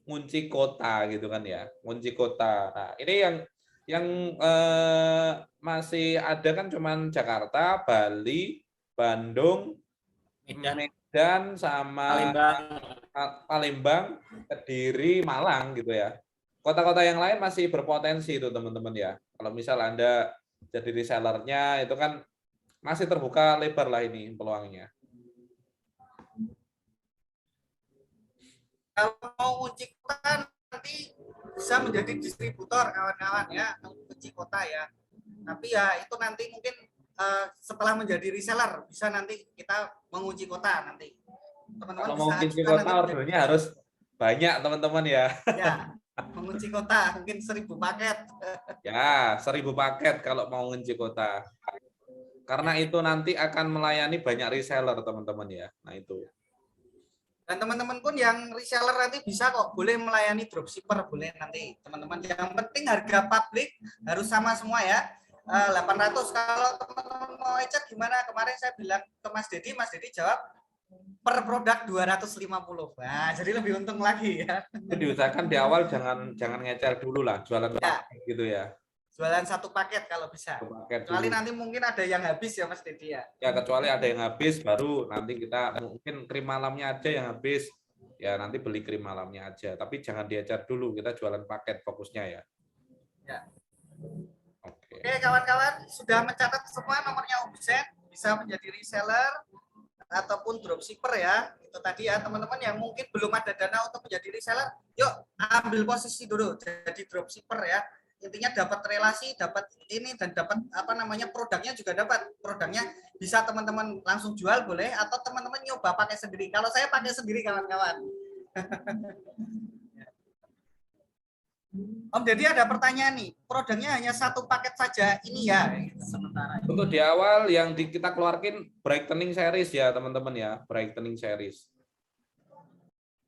ngunci kota gitu kan ya, ngunci kota. Nah, ini yang masih ada kan cuman Jakarta, Bali, Bandung, Medan sama Palembang, Kediri, Malang gitu ya. Kota-kota yang lain masih berpotensi itu teman-teman ya. Kalau misal Anda jadi resellernya itu kan masih terbuka lebar lah ini peluangnya. Kalau mau uji kota nanti bisa menjadi distributor kawan-kawan ya, uji kota ya. Tapi ya itu nanti mungkin setelah menjadi reseller bisa nanti kita mengunci kota nanti. Teman-teman Kalau bisa mau kunci ajukan kota nanti ordernya harus banyak teman-teman ya. ya mengunci kota mungkin 1000 paket. Ya, 1000 paket kalau mau ngunci kota. Karena itu nanti akan melayani banyak reseller teman-teman ya. Nah itu. Dan teman-teman pun yang reseller nanti bisa kok, boleh melayani dropshipper, boleh nanti teman-teman. Yang penting harga publik harus sama semua ya. 800. Kalau teman-teman mau ecek gimana? Kemarin saya bilang ke Mas Dedi jawab per produk 250. Nah, jadi lebih untung lagi ya. Itu diusahakan di awal jangan ngecer dulu lah, jualan paket gitu ya. Jualan satu paket kalau bisa. Paket Kecuali dulu. nanti mungkin ada yang habis ya Mas Dedi ya. Ya kecuali ada yang habis baru nanti kita mungkin krim malamnya aja yang habis. Ya nanti beli krim malamnya aja, tapi jangan diecer dulu, kita jualan paket fokusnya ya. Ya. Oke. Oke kawan-kawan, sudah mencatat semua nomornya Om Buset, bisa menjadi reseller ataupun dropshipper ya. Itu tadi ya teman-teman yang mungkin belum ada dana untuk menjadi reseller, yuk ambil posisi dulu jadi dropshipper ya. Intinya dapat relasi, dapat ini dan dapat apa namanya produknya juga dapat. Produknya bisa teman-teman langsung jual boleh atau teman-teman nyoba pakai sendiri. Kalau saya pakai sendiri kawan-kawan. Om Deddy ada pertanyaan nih, produknya hanya satu paket saja ini ya sementara. Untuk di awal yang kita keluarkan brightening series ya teman-teman ya, brightening series.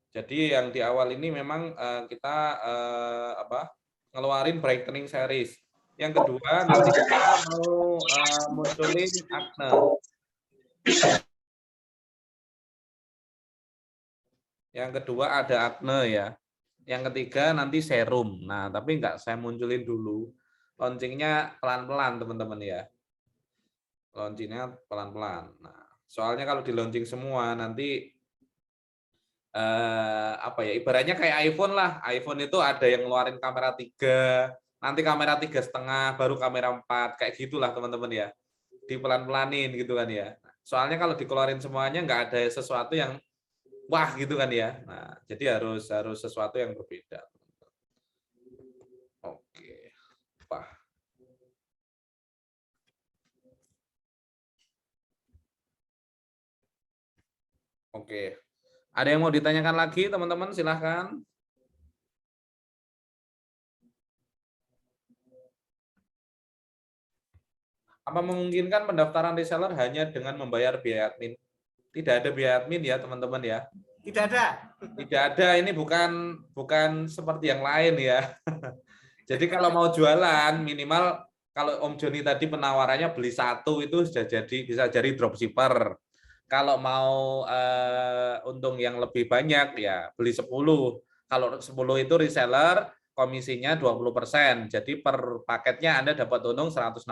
Jadi yang di awal ini memang kita ngeluarin brightening series. Yang kedua nanti kita mau munculin acne. Yang kedua ada acne ya. Yang ketiga nanti serum. Nah, tapi enggak saya munculin dulu. Launchingnya pelan-pelan teman-teman ya. Launchingnya pelan-pelan. Nah, soalnya kalau di launching semua nanti apa ya, ibaratnya kayak iPhone lah. iPhone itu ada yang ngeluarin kamera 3, nanti kamera 3,5, baru kamera 4, kayak gitulah teman-teman ya. Dipelan-pelanin gitu kan ya. Soalnya kalau dikeluarin semuanya nggak ada sesuatu yang wah gitu kan ya. Nah, jadi harus sesuatu yang berbeda. Oke. Wah. Oke. Ada yang mau ditanyakan lagi, teman-teman? Silahkan. Apa memungkinkan pendaftaran reseller hanya dengan membayar biaya admin? Tidak ada biaya admin ya, teman-teman ya. Tidak ada. Tidak ada, ini bukan seperti yang lain ya. Jadi kalau mau jualan minimal kalau Om Joni tadi penawarannya beli satu itu sudah bisa jadi dropshipper. Kalau mau untung yang lebih banyak ya beli 10. Kalau 10 itu reseller komisinya 20%. Jadi per paketnya Anda dapat untung 160.000.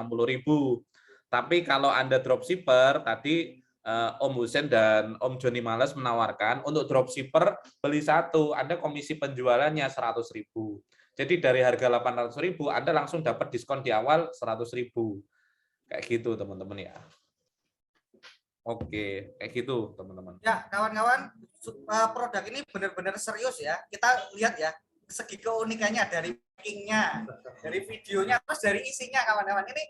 Tapi kalau Anda dropshipper tadi Om Husen dan Om Joni Males menawarkan untuk dropshipper beli satu, Anda komisi penjualannya 100.000. Jadi dari harga 800.000 Anda langsung dapat diskon di awal 100.000. Kayak gitu teman-teman ya. Oke, kayak gitu teman-teman. Ya, kawan-kawan, produk ini benar-benar serius ya. Kita lihat ya, segi keunikannya dari packingnya, dari videonya, terus dari isinya kawan-kawan. Ini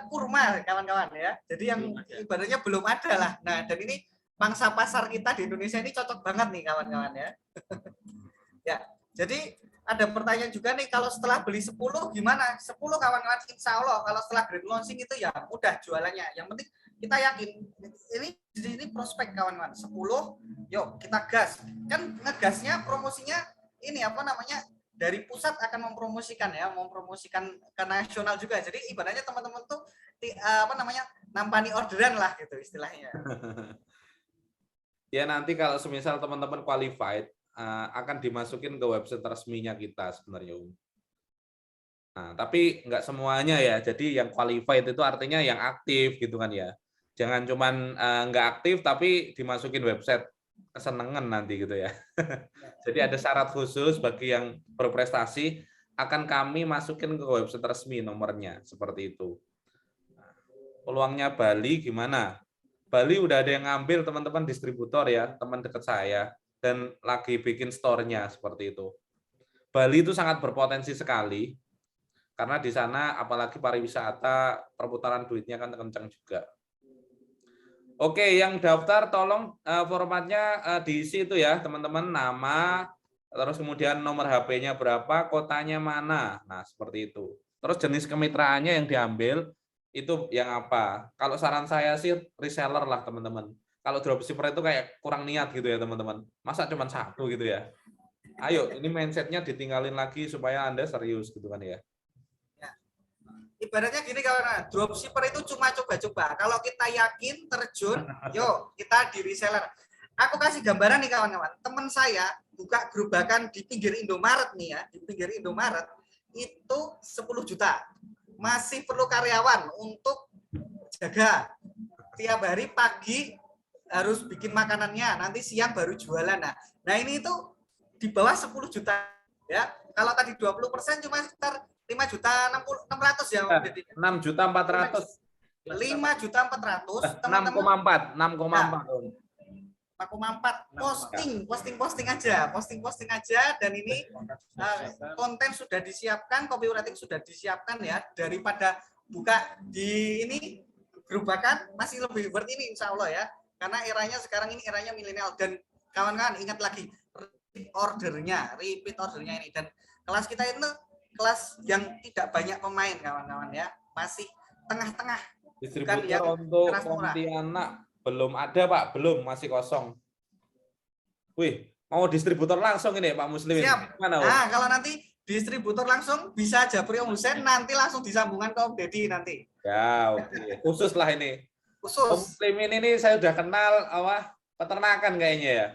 kurma kawan-kawan ya. Jadi yang ibaratnya belum ada lah. Nah, dan ini pangsa pasar kita di Indonesia ini cocok banget nih kawan-kawan ya. Ya, jadi ada pertanyaan juga nih, kalau setelah beli 10 gimana? 10 kawan-kawan, insya Allah kalau setelah grand launching itu ya mudah jualannya. Yang penting kita yakin ini prospek kawan-kawan. 10, yuk kita gas. Kan ngegasnya promosinya ini apa namanya? Dari pusat akan mempromosikan ya, mempromosikan ke nasional juga. Jadi ibaratnya teman-teman tuh apa namanya? Nampani orderan lah gitu istilahnya. Ya nanti kalau semisal teman-teman qualified, akan dimasukin ke website resminya kita sebenarnya, Om. Nah, tapi nggak semuanya ya. Jadi yang qualified itu artinya yang aktif gitu kan ya. Jangan cuman nggak aktif tapi dimasukin website kesenengan nanti gitu ya. Jadi ada syarat khusus bagi yang berprestasi akan kami masukin ke website resmi nomornya seperti itu. Peluangnya Bali gimana? Bali udah ada yang ngambil teman-teman distributor ya, teman dekat saya dan lagi bikin store-nya seperti itu. Bali itu sangat berpotensi sekali karena di sana apalagi pariwisata perputaran duitnya kan kencang juga. Oke, yang daftar tolong formatnya diisi itu ya teman-teman, nama, terus kemudian nomor HP-nya berapa, kotanya mana, nah seperti itu. Terus jenis kemitraannya yang diambil itu yang apa? Kalau saran saya sih reseller lah teman-teman. Kalau dropshipper itu kayak kurang niat gitu ya teman-teman. Masa cuma satu gitu ya? Ayo, ini mindsetnya ditinggalin lagi supaya Anda serius gitu kan ya. Ibaratnya gini, kalau dropshipper itu cuma coba-coba. Kalau kita yakin terjun, yuk kita di reseller. Aku kasih gambaran nih kawan-kawan. Teman saya buka gerobakan di pinggir Indomaret nih ya, di pinggir Indomaret itu 10 juta. Masih perlu karyawan untuk jaga. Tiap hari pagi harus bikin makanannya, nanti siang baru jualan. Nah ini itu di bawah 10 juta ya. Kalau tadi 20% cuma sekitar 5.600.000 ya, Om Deddy. 6.400.000. 5.400.000 6,4 posting aja dan ini konten sudah disiapkan, copywriting sudah disiapkan ya, daripada buka di ini gerobakan masih lebih worth ini insya Allah ya, karena eranya sekarang ini eranya milenial. Dan kawan-kawan ingat lagi repeat ordernya ini, dan kelas kita itu kelas yang tidak banyak pemain kawan-kawan ya, masih tengah-tengah. Distributor untuk Pontianak belum ada Pak, belum, masih kosong. Wih, mau distributor langsung ini Pak Muslimin. Siap. Mana, nah kalau nanti distributor langsung bisa Japri Om Husen, nanti langsung disambungan ke Om Deddy nanti. Ya oke, khusus lah ini. Khusus. Om Muslimin ini saya udah kenal peternakan kayaknya ya.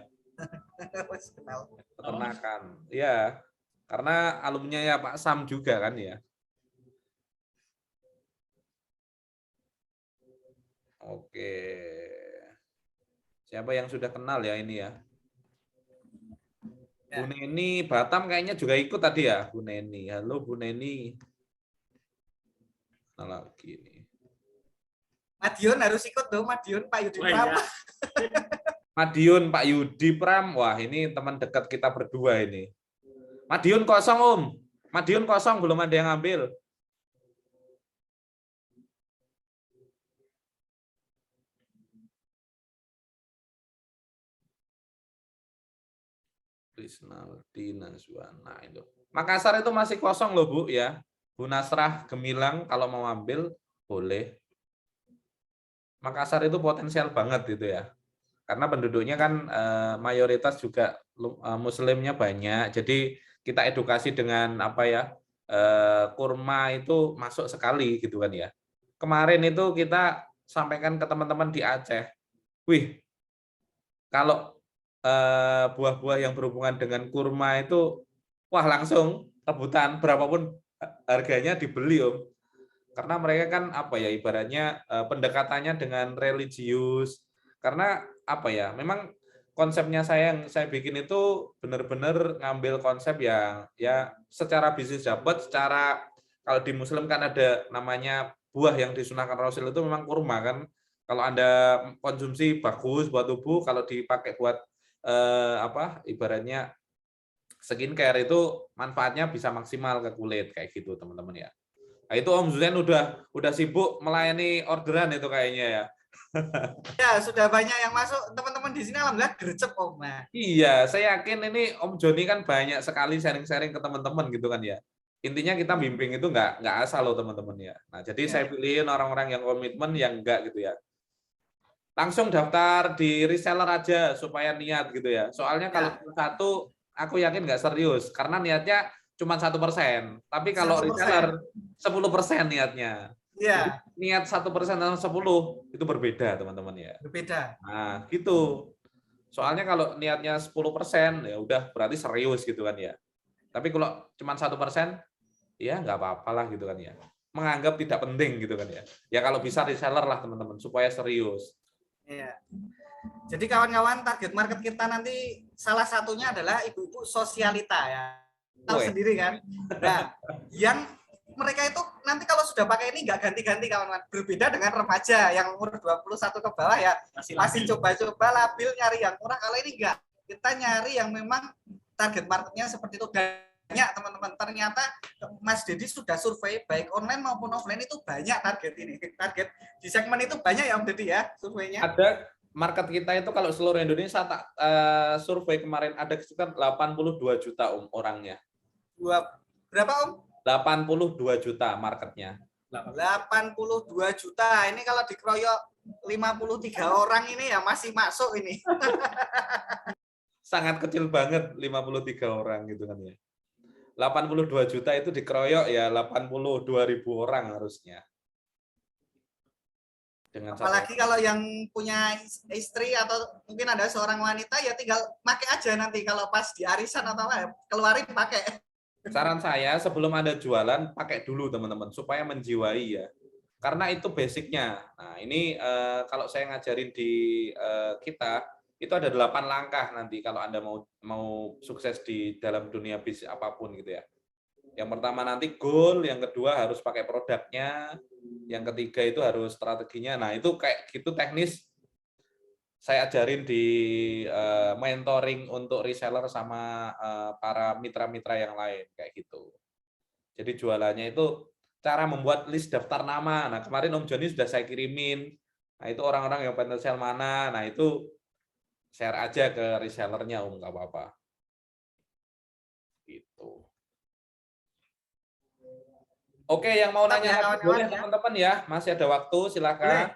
Peternakan, ya. Karena alumninya ya Pak Sam juga kan ya. Oke. Siapa yang sudah kenal ya ini ya? Bu Neni Batam kayaknya juga ikut tadi ya, Bu Neni. Halo Bu Neni. Nah, lagi nih. Madiun harus ikut dong, Madiun Pak Yudi Pram. Madiun Pak Yudi Pram. Wah, ini teman dekat kita berdua ini. Madiun kosong, Om. Madiun kosong, belum ada yang ambil. Nah, itu. Makassar itu masih kosong loh, Bu ya. Bu Nasrah Gemilang kalau mau ambil boleh. Makassar itu potensial banget gitu ya. Karena penduduknya kan mayoritas juga muslimnya banyak. Jadi kita edukasi dengan apa ya? Kurma itu masuk sekali gitu kan ya. Kemarin itu kita sampaikan ke teman-teman di Aceh. Wih, kalau buah-buah yang berhubungan dengan kurma itu wah langsung rebutan berapapun harganya dibeli, Om. Karena mereka kan apa ya ibaratnya pendekatannya dengan religius. Karena apa ya? Memang konsepnya yang saya bikin itu benar-benar ngambil konsep yang ya secara bisnis dapat, secara kalau di Muslim kan ada namanya buah yang disunahkan Rasul itu memang kurma kan. Kalau Anda konsumsi bagus buat tubuh, kalau dipakai buat ibaratnya skincare itu manfaatnya bisa maksimal ke kulit kayak gitu teman-teman ya. Nah, itu Om Zuzen udah sibuk melayani orderan itu kayaknya ya. Ya, sudah banyak yang masuk. Teman-teman di sini alhamdulillah gercep Om. Iya, saya yakin ini Om Joni kan banyak sekali sharing-sharing ke teman-teman gitu kan ya. Intinya kita bimbing itu nggak asal loh teman-teman ya. Nah, jadi saya pilihin orang-orang yang komitmen yang enggak gitu ya. Langsung daftar di reseller aja supaya niat gitu ya. Soalnya kalau satu aku yakin nggak serius karena niatnya cuma 1%. Tapi kalau 1%. reseller 10% niatnya. Iya. Niat 1% dan 10 itu berbeda teman-teman ya. Berbeda. Nah gitu. Soalnya kalau niatnya 10% ya udah berarti serius gitu kan ya. Tapi kalau cuma 1%, ya nggak apa-apa lah gitu kan ya. Menganggap tidak penting gitu kan ya. Ya kalau bisa reseller lah teman-teman supaya serius. Iya. Jadi kawan-kawan, target market kita nanti salah satunya adalah ibu-ibu sosialita ya. Tahu Weh, sendiri kan. Nah, yang mereka itu nanti kalau sudah pakai ini nggak ganti-ganti kawan-kawan. Berbeda dengan remaja yang umur 21 ke bawah ya masih coba-coba labil nyari yang murah. Kalau ini enggak. Kita nyari yang memang target marketnya seperti itu. Banyak teman-teman. Ternyata Mas Dedi sudah survei baik online maupun offline itu banyak target ini. Target di segmen itu banyak ya Om Dedi ya surveinya. ada market kita itu kalau seluruh Indonesia tak survei kemarin ada sekitar 82 juta orangnya. Berapa Om? 82 juta marketnya. 82 juta. Ini kalau dikeroyok 53 orang ini ya masih masuk ini. Sangat kecil banget 53 orang gitu kan ya. 82 juta itu dikeroyok ya 82.000 orang harusnya. Dengan apalagi kalau yang punya istri atau mungkin ada seorang wanita ya tinggal pakai aja nanti kalau pas di arisan atau apa keluarin pakai. Saran saya sebelum Anda jualan pakai dulu teman-teman supaya menjiwai ya. Karena itu basicnya. Nah, ini kalau saya ngajarin di kita itu ada 8 langkah nanti kalau Anda mau sukses di dalam dunia bisnis apapun gitu ya. Yang pertama nanti goal, yang kedua harus pakai produknya, yang ketiga itu harus strateginya. Nah, itu kayak gitu teknis saya ajarin di mentoring untuk reseller sama para mitra-mitra yang lain kayak gitu. Jadi jualannya itu cara membuat list daftar nama. Nah, kemarin Om Joni sudah saya kirimin. Nah, itu orang-orang yang potensial mana. Nah, itu share aja ke resellernya Om, nggak apa-apa. Gitu. Oke, yang mau nanya lagi boleh teman-teman ya. Masih ada waktu, silakan.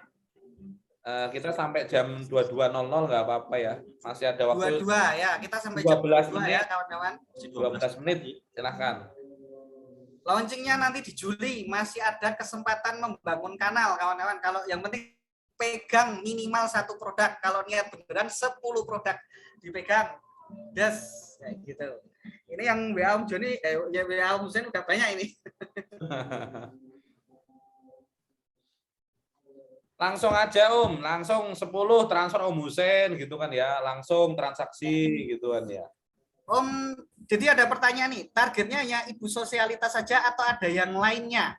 Kita sampai jam 22.00 nggak apa-apa ya. Masih ada waktu 22 ya, kita sampai 12 jam 22 menit ya kawan-kawan. 12 menit, silahkan. Launchingnya nanti di Juli, masih ada kesempatan membangun kanal kawan-kawan. Kalau yang penting pegang minimal 1 produk. Kalau niat beneran 10 produk dipegang. Des, kayak gitu. Ini yang WA Om Joni, ya WA Om Hussein udah banyak ini. Langsung aja Om, langsung 10 transfer Om Hussein gitu kan ya, langsung transaksi gitu kan ya. Om, jadi ada pertanyaan nih, targetnya hanya ibu sosialitas saja atau ada yang lainnya?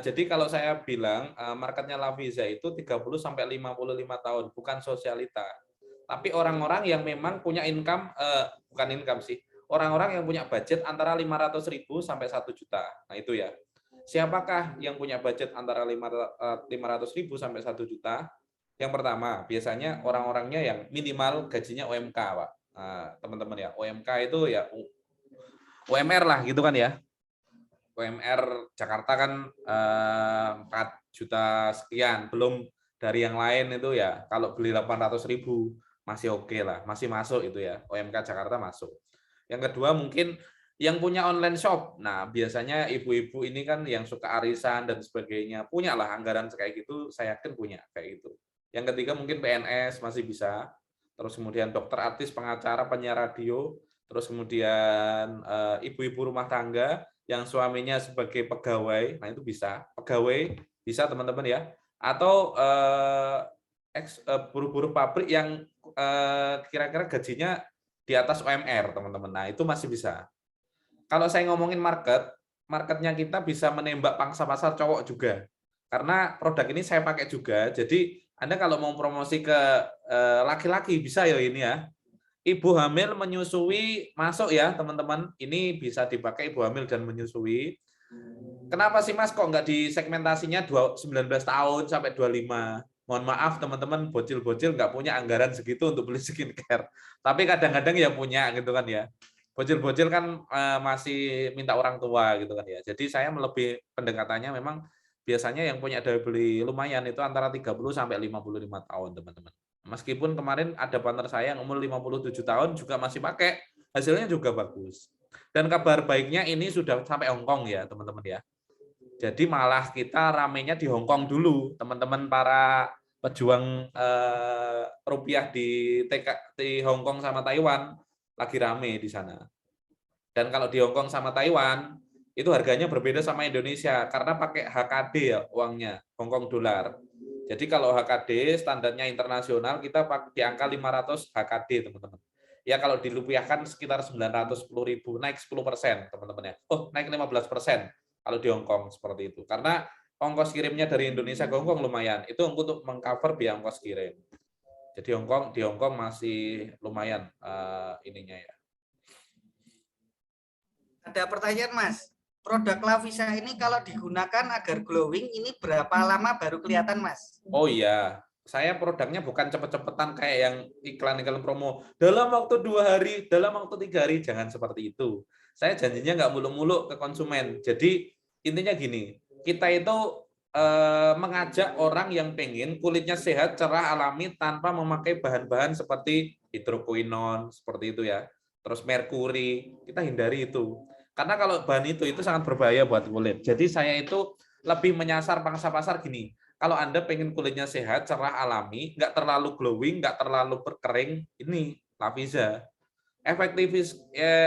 Jadi kalau saya bilang marketnya Laviza itu 30 sampai 55 tahun, bukan sosialita. Tapi orang-orang yang memang punya income, bukan income sih, orang-orang yang punya budget antara 500.000 sampai 1 juta. Nah itu ya. Siapakah yang punya budget antara 500.000 sampai 1 juta? Yang pertama, biasanya orang-orangnya yang minimal gajinya UMK, Pak. Teman-teman ya, UMK itu ya UMR lah gitu kan ya. UMR Jakarta kan 4 juta sekian, belum dari yang lain itu ya. Kalau beli 800.000 masih oke lah, masih masuk itu ya. UMK Jakarta masuk. Yang kedua mungkin yang punya online shop. Nah, biasanya ibu-ibu ini kan yang suka arisan dan sebagainya, punya lah anggaran kayak gitu, saya yakin punya kayak gitu. Yang ketiga mungkin PNS masih bisa. Terus kemudian dokter, artis, pengacara, penyiar radio, terus kemudian ibu-ibu rumah tangga yang suaminya sebagai pegawai, nah itu bisa. Pegawai bisa teman-teman ya. Atau buruh-buruh pabrik yang kira-kira gajinya di atas UMR, teman-teman. Nah, itu masih bisa. Kalau saya ngomongin marketnya kita bisa menembak pangsa pasar cowok juga. Karena produk ini saya pakai juga, jadi Anda kalau mau promosi ke laki-laki bisa ya ini ya. Ibu hamil menyusui masuk ya teman-teman. Ini bisa dipakai ibu hamil dan menyusui. Kenapa sih Mas kok nggak disegmentasinya 19 tahun sampai 25? Mohon maaf teman-teman, bocil-bocil nggak punya anggaran segitu untuk beli skincare. Tapi kadang-kadang ya punya gitu kan ya. Bocil-bocil kan masih minta orang tua gitu kan ya. Jadi saya lebih pendekatannya memang biasanya yang punya daya beli lumayan itu antara 30 sampai 55 tahun, teman-teman. Meskipun kemarin ada partner saya yang umur 57 tahun juga masih pakai, hasilnya juga bagus. Dan kabar baiknya ini sudah sampai Hong Kong ya, teman-teman ya. Jadi malah kita ramenya di Hong Kong dulu, teman-teman para pejuang rupiah di Hong Kong sama Taiwan lagi rame di sana. Dan kalau di Hong Kong sama Taiwan itu harganya berbeda sama Indonesia karena pakai HKD ya uangnya, Hong Kong dolar. Jadi kalau HKD standarnya internasional kita di angka 500 HKD teman-teman. Ya kalau dirupiahkan sekitar 910.000, naik 10% teman-teman ya. Oh, naik 15% kalau di Hong Kong seperti itu. Karena ongkos kirimnya dari Indonesia ke Hong Kong lumayan. Itu untuk mengcover biaya ongkos kirim. Jadi di Hong Kong masih lumayan ininya ya. Ada pertanyaan Mas, produk Lavisa ini kalau digunakan agar glowing ini berapa lama baru kelihatan Mas? Oh iya, saya produknya bukan cepet-cepetan kayak yang iklan-iklan promo. Dalam waktu 2 hari, dalam waktu 3 hari, jangan seperti itu. Saya janjinya nggak muluk-muluk ke konsumen. Jadi intinya gini, kita itu mengajak orang yang pengen kulitnya sehat, cerah, alami tanpa memakai bahan-bahan seperti hidroquinone, seperti itu ya. Terus merkuri, kita hindari itu. Karena kalau bahan itu sangat berbahaya buat kulit. Jadi saya itu lebih menyasar pangsa pasar gini. Kalau Anda pengen kulitnya sehat, cerah, alami, nggak terlalu glowing, nggak terlalu berkering, ini Lavisa.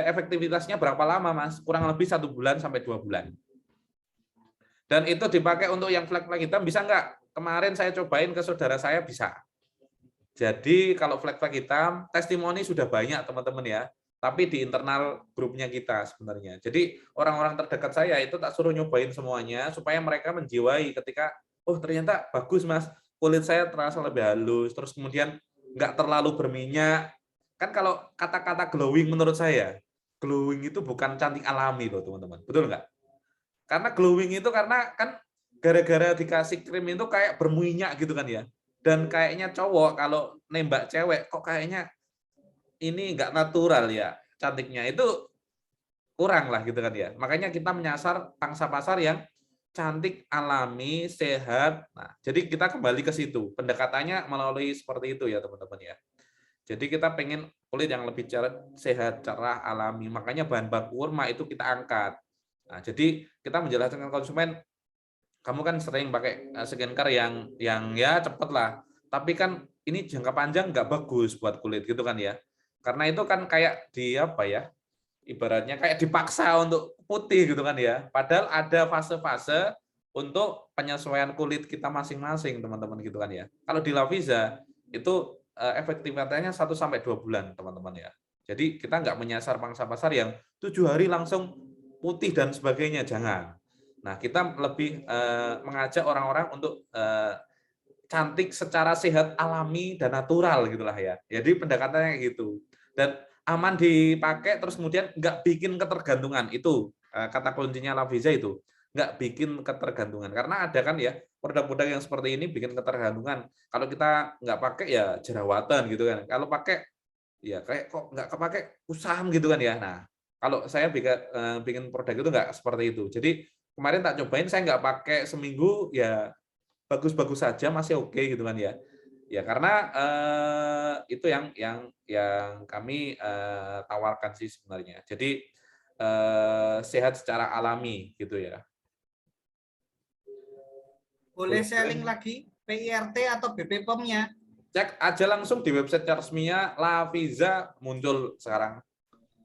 Efektivitasnya berapa lama, Mas? Kurang lebih 1 bulan sampai 2 bulan. Dan itu dipakai untuk yang flek-flek hitam, bisa nggak? Kemarin saya cobain ke saudara saya, bisa. Jadi kalau flek-flek hitam, testimoni sudah banyak teman-teman ya. Tapi di internal grupnya kita sebenarnya. Jadi orang-orang terdekat saya itu tak suruh nyobain semuanya supaya mereka menjiwai ketika oh ternyata bagus Mas, kulit saya terasa lebih halus, terus kemudian nggak terlalu berminyak. Kan kalau kata-kata glowing menurut saya, glowing itu bukan cantik alami loh teman-teman. Betul nggak? Karena glowing itu karena kan gara-gara dikasih krim itu kayak berminyak gitu kan ya. Dan kayaknya cowok kalau nembak cewek kok kayaknya ini nggak natural ya cantiknya, itu kurang lah gitu kan ya. Makanya kita menyasar pangsa pasar yang cantik, alami, sehat. Nah, jadi kita kembali ke situ. Pendekatannya melalui seperti itu ya teman-teman ya. Jadi kita pengen kulit yang lebih sehat, cerah, alami. Makanya bahan baku kurma itu kita angkat. Nah, jadi kita menjelaskan ke konsumen, kamu kan sering pakai skincare yang ya cepet lah. Tapi kan ini jangka panjang nggak bagus buat kulit gitu kan ya. Karena itu kan kayak di apa ya, ibaratnya kayak dipaksa untuk putih gitu kan ya. Padahal ada fase-fase untuk penyesuaian kulit kita masing-masing teman-teman gitu kan ya. Kalau di Lavisa itu efektivitasnya 1 sampai 2 bulan teman-teman ya. Jadi kita nggak menyasar pangsa pasar yang 7 hari langsung putih dan sebagainya, jangan. Nah, kita lebih mengajak orang-orang untuk cantik secara sehat, alami dan natural gitulah ya. Jadi pendekatannya kayak gitu. Dan aman dipakai, terus kemudian nggak bikin ketergantungan. Itu kata kuncinya Lavisa itu, nggak bikin ketergantungan. Karena ada kan ya produk-produk yang seperti ini bikin ketergantungan. Kalau kita nggak pakai ya jerawatan gitu kan. Kalau pakai ya kayak kok nggak kepake kusam gitu kan ya. Nah, kalau saya bikin produk itu nggak seperti itu. Jadi kemarin tak cobain, saya nggak pakai seminggu ya bagus-bagus saja, masih oke gitu kan ya. Ya karena itu yang kami tawarkan sih sebenarnya. Jadi sehat secara alami gitu ya. Boleh sharing lagi PIRT atau BP POM-nya? Cek aja langsung di website resminya Lavisa, muncul sekarang.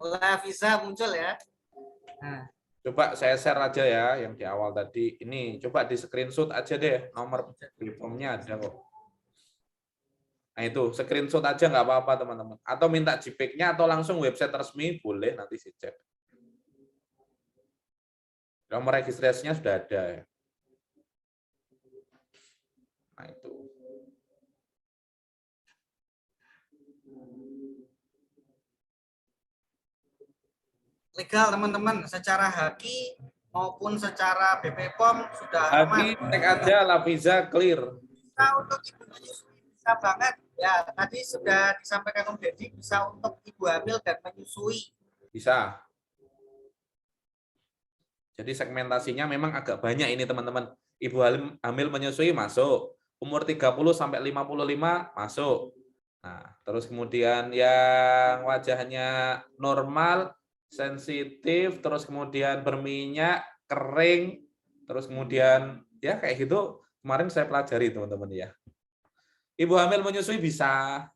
Lavisa muncul ya. Nah. Coba saya share aja ya yang di awal tadi. Ini coba di screenshot aja deh, nomor BPOM-nya ada kok. Nah itu screenshot aja nggak apa-apa teman-teman. Atau minta JPEG-nya atau langsung website resmi boleh, nanti sih cek. Nomor registrasinya sudah ada ya. Nah itu. Legal teman-teman, secara haki maupun secara BP POM sudah Haki aman. cek aja Lavisa clear. Bisa untuk ibu menyusui, bisa banget. Ya, tadi sudah disampaikan Om Deddy, bisa untuk ibu hamil dan menyusui. Bisa. Jadi segmentasinya memang agak banyak ini teman-teman. Ibu hamil menyusui masuk. Umur 30 sampai 55 masuk. Nah, terus kemudian yang wajahnya normal, sensitif, terus kemudian berminyak, kering, terus kemudian ya kayak gitu. Kemarin saya pelajari teman-teman ya. Ibu hamil menyusui bisa.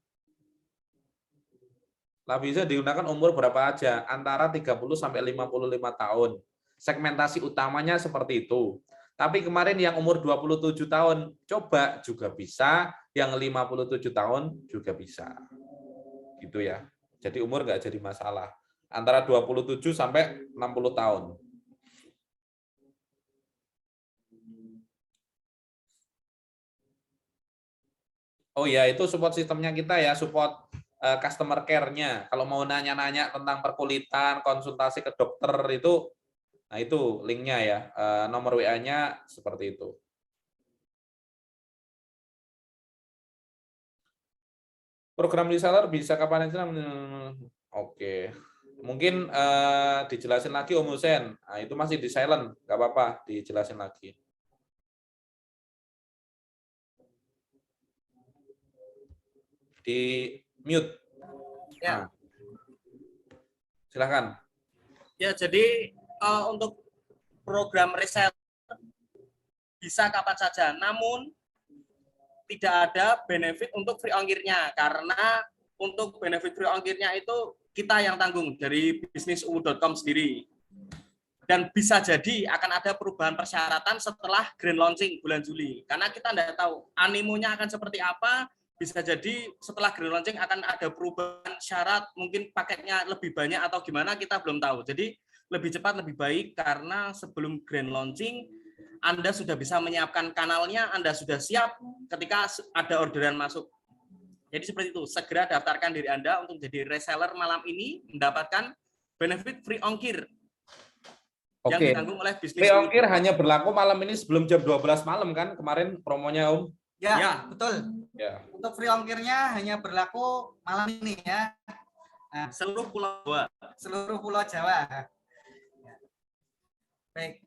Lah bisa digunakan umur berapa aja, antara 30 sampai 55 tahun. Segmentasi utamanya seperti itu. Tapi kemarin yang umur 27 tahun coba juga bisa, yang 57 tahun juga bisa. Gitu ya. Jadi umur nggak jadi masalah. Antara 27 sampai 60 tahun. Oh ya, itu support sistemnya kita ya, support customer care-nya. Kalau mau nanya-nanya tentang perkulitan, konsultasi ke dokter itu, nah itu linknya ya, nomor WA-nya seperti itu. Program reseller bisa kapan aja? Oke, mungkin dijelasin lagi Om Husen. Nah, itu masih di silent, nggak apa-apa, dijelasin lagi. Di mute. Ya. Nah, silakan. Ya, jadi untuk program reseller bisa kapan saja, namun tidak ada benefit untuk free ongkirnya, karena untuk benefit free ongkirnya itu kita yang tanggung dari bisnisu.com sendiri. Dan bisa jadi akan ada perubahan persyaratan setelah grand launching bulan Juli. Karena kita tidak tahu animonya akan seperti apa, bisa jadi setelah grand launching akan ada perubahan syarat, mungkin paketnya lebih banyak atau gimana, kita belum tahu. Jadi lebih cepat lebih baik, karena sebelum grand launching Anda sudah bisa menyiapkan kanalnya, Anda sudah siap ketika ada orderan masuk. Jadi seperti itu, segera daftarkan diri Anda untuk jadi reseller malam ini, mendapatkan benefit free ongkir yang Oke. ditanggung oleh bisnis. Free ongkir hanya berlaku malam ini sebelum jam 12 malam kan kemarin promonya Om? Ya, betul. Ya. Untuk free ongkirnya hanya berlaku malam ini ya. Nah, seluruh Pulau Jawa. Seluruh Pulau Jawa. Baik.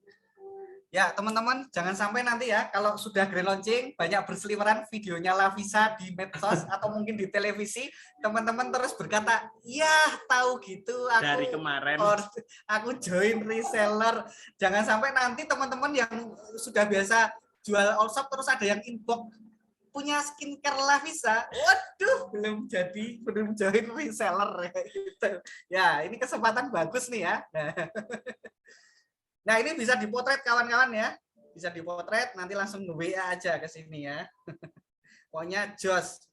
Ya, teman-teman, jangan sampai nanti ya kalau sudah grand launching banyak berseliweran videonya Lavisa di medsos atau mungkin di televisi, teman-teman terus berkata, "Ya, tahu gitu aku dari kemarin aku join reseller." Jangan sampai nanti teman-teman yang sudah biasa jual all shop terus ada yang inbox punya skincare Lavisa. Waduh, belum join reseller gitu. Ya, ini kesempatan bagus nih ya. Nah, ini bisa dipotret kawan-kawan ya. Bisa dipotret, nanti langsung WA aja ke sini ya. Pokoknya jos.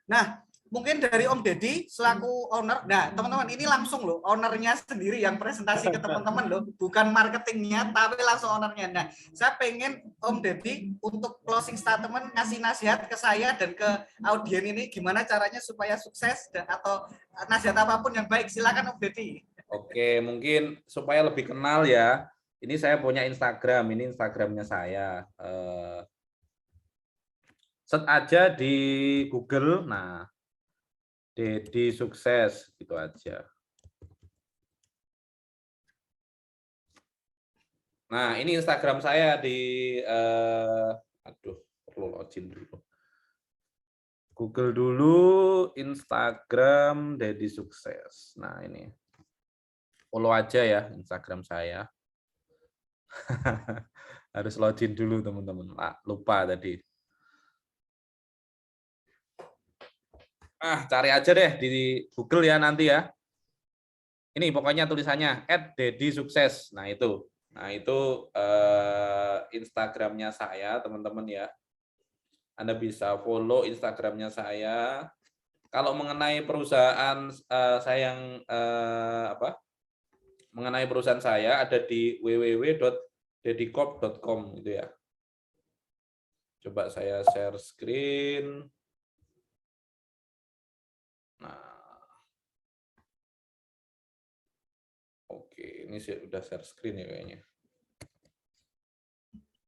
Nah, mungkin dari Om Deddy selaku owner. Nah, teman-teman, ini langsung loh ownernya sendiri yang presentasi ke teman-teman loh, bukan marketingnya, tapi langsung ownernya. Nah, saya pengen Om Deddy untuk closing statement ngasih nasihat ke saya dan ke audien ini gimana caranya supaya sukses atau nasihat apapun yang baik. Silakan Om Deddy. Oke, mungkin supaya lebih kenal ya. Ini saya punya Instagram, ini Instagramnya saya. Search aja di Google, nah Deddy Sukses gitu aja. Nah, ini Instagram saya di aduh, perlu login dulu. Google dulu Instagram Deddy Sukses. Nah, ini. Follow aja ya Instagram saya. Harus login dulu teman-teman. Lupa tadi. Cari aja deh di Google ya nanti ya. Ini pokoknya tulisannya @deddy_sukses. Nah itu Instagramnya saya teman-teman ya. Anda bisa follow Instagramnya saya. Kalau mengenai perusahaan saya yang mengenai perusahaan saya ada di www.deddycorp.com gitu ya. Coba saya share screen. Nah, oke, ini sudah share screen ya kayaknya.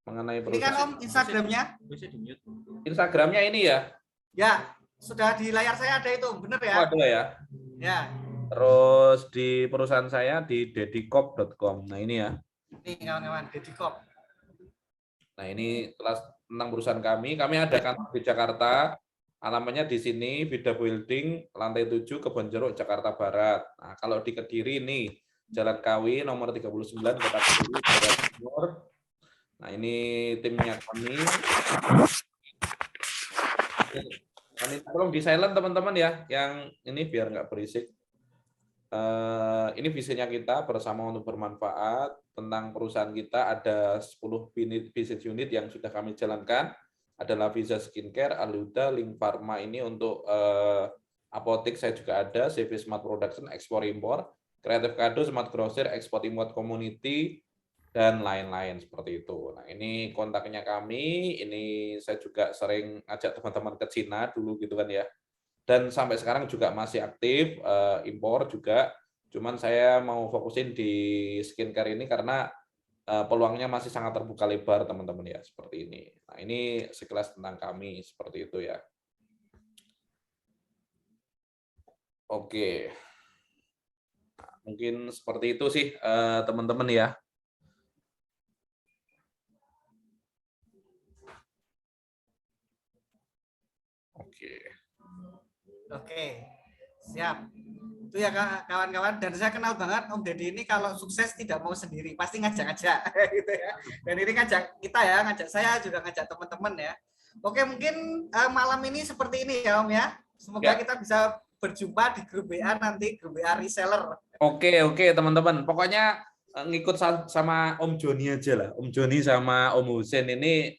Mengenai perusahaan. Ini kan Om Instagramnya? Instagramnya ini ya? Ya, sudah di layar saya ada itu, bener ya? Oh, ada ya? Ya. Terus di perusahaan saya di deddycorp.com. Nah ini ya. Ini kawan-kawan, deddycorp. Nah ini kelas tentang perusahaan kami. Kami ada kantor di Jakarta. Alamatnya di sini, Vida Building, lantai 7, Kebonjeruk, Jakarta Barat. Nah kalau di Kediri ini, Jalan Kawi, nomor 39, Kota Kediri, Jawa Timur. Nah ini timnya kami. Tolong di silent teman-teman ya, yang ini biar nggak berisik. Ini visinya kita bersama untuk bermanfaat. Tentang perusahaan kita ada 10 business unit yang sudah kami jalankan. Ada Lavisa Skincare, Aluda, Link Pharma ini untuk apotek saya juga ada, CV Smart Production, ekspor impor, Creative Kado, Smart Grocer, ekspor import community, dan lain-lain seperti itu. Nah, ini kontaknya kami, ini saya juga sering ajak teman-teman ke Cina dulu gitu kan ya. Dan sampai sekarang juga masih aktif impor juga. Cuman saya mau fokusin di skincare ini karena peluangnya masih sangat terbuka lebar teman-teman ya, seperti ini. Nah, ini sekilas tentang kami seperti itu ya. Oke. Nah, mungkin seperti itu sih teman-teman ya. Oke, siap. Itu ya kawan-kawan, dan saya kenal banget Om Deddy ini kalau sukses tidak mau sendiri, pasti ngajak-ngajak gitu ya. Dan ini ngajak kita ya, ngajak saya juga ngajak teman-teman ya. Oke, mungkin malam ini seperti ini ya Om ya. Semoga kita bisa berjumpa di grup WA nanti, grup WA reseller. Oke teman-teman. Pokoknya ngikut sama Om Joni aja lah. Om Joni sama Om Husin ini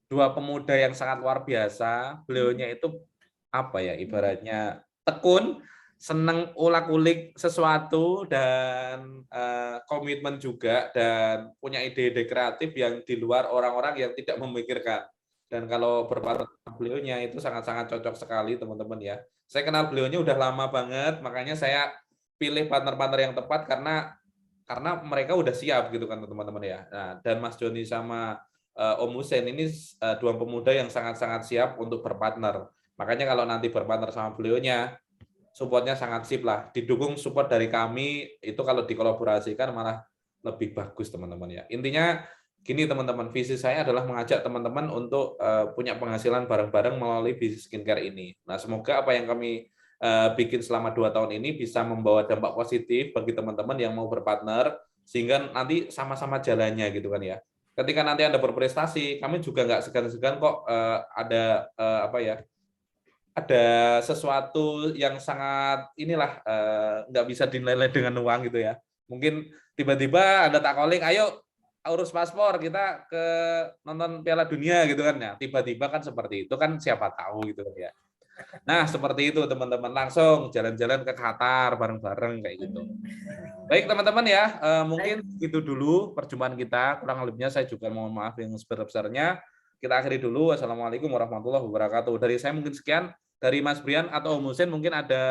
dua pemuda yang sangat luar biasa. Beliaunya itu apa ya, ibaratnya tekun, seneng ulak-ulik sesuatu, dan komitmen juga, dan punya ide-ide kreatif yang di luar orang-orang yang tidak memikirkan. Dan kalau berpartner beliaunya itu sangat-sangat cocok sekali teman-teman ya. Saya kenal beliaunya udah lama banget, makanya saya pilih partner-partner yang tepat karena mereka udah siap gitu kan teman-teman ya. Nah, dan Mas Joni sama Om Husin ini dua pemuda yang sangat-sangat siap untuk berpartner. Makanya kalau nanti berpartner sama beliaunya, supportnya sangat sip lah. Didukung support dari kami, itu kalau dikolaborasikan malah lebih bagus teman-teman ya. Intinya gini teman-teman, visi saya adalah mengajak teman-teman untuk punya penghasilan bareng-bareng melalui bisnis skincare ini. Nah, semoga apa yang kami bikin selama 2 tahun ini bisa membawa dampak positif bagi teman-teman yang mau berpartner, sehingga nanti sama-sama jalannya gitu kan ya. Ketika nanti Anda berprestasi, kami juga nggak segan-segan kok ada apa ya, ada sesuatu yang sangat inilah nggak bisa dinilai dengan uang gitu ya. Mungkin tiba-tiba Anda tak calling, ayo urus paspor kita ke nonton Piala Dunia gitu kan ya. Tiba-tiba kan seperti itu kan, siapa tahu gitu kan ya. Nah, seperti itu teman-teman, langsung jalan-jalan ke Qatar bareng-bareng kayak gitu. Baik teman-teman ya, mungkin itu dulu perjumpaan kita. Kurang lebihnya saya juga mohon maaf yang sebesar-besarnya. Kita akhiri dulu. Wassalamualaikum warahmatullahi wabarakatuh. Dari saya mungkin sekian. Dari Mas Brian atau Om Husin mungkin ada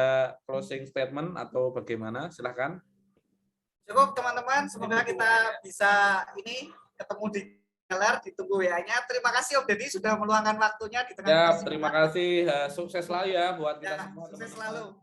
closing statement atau bagaimana? Silahkan. Cukup teman-teman, semoga kita bisa ini ketemu di gelar, ditunggu WA-nya. Terima kasih Om Deddy sudah meluangkan waktunya di tengah Ya, terima kasih. Sukses selalu ya buat kita semua. Sukses selalu.